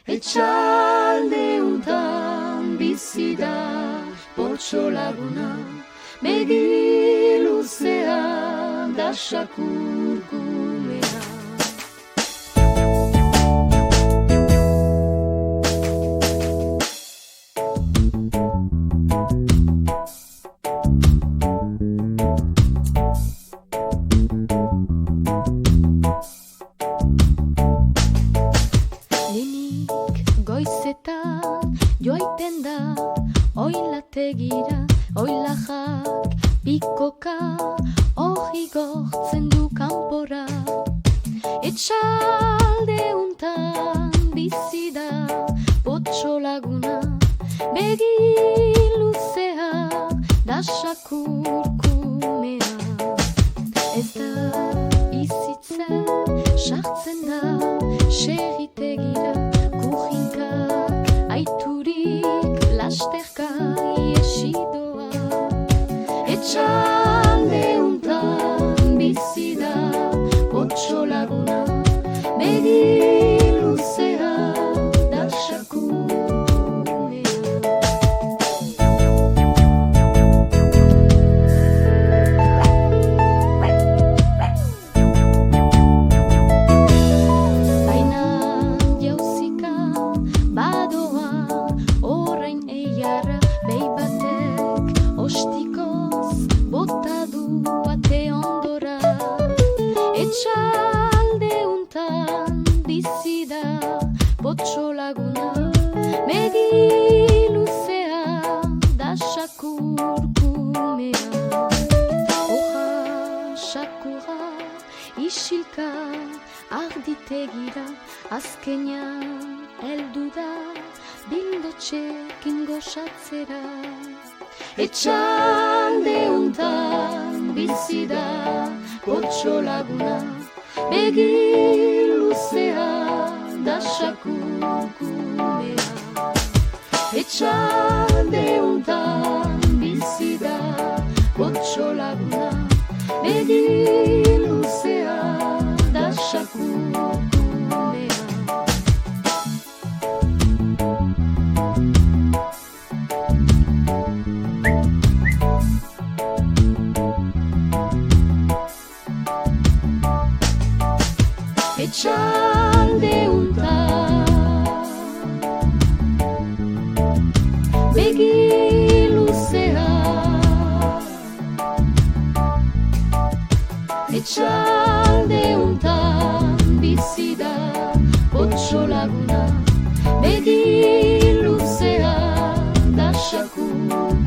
Etxalde untan bizi da potxolaguna, begi luzea da sakurkumea. Goizetan joaiten da, oilategira, oilajak pikoka, hori gortzen du kanpora. Etxalde untan bizi da potxolaguna, begi luzea da sakurkumea. Ez da izitzen, sartzen da serritegira, kujinkak aiturik lasterka iesidoa. Etxalde untan bizi da potxolaguna, begi luzea da sakurkumea. Baina jauzika badoa orain eiarra, behi batek ostikoz bota du ate ondora. Etxalde untan bizi da potxolaguna, begi luzea da sakurkumea. Hoja sakura isilka arditegira, azkenean heldu da bildotxekin goxatzera. Etxalde untan bizi da potxolaguna, begi luzea da sakurkumea. Etxalde untan bizi da potxolaguna, begi luzea da sakurkumea. Etxalde untan begi luzea. Etxalde untan bizi da potxolaguna, begi luzea da sakurkumea.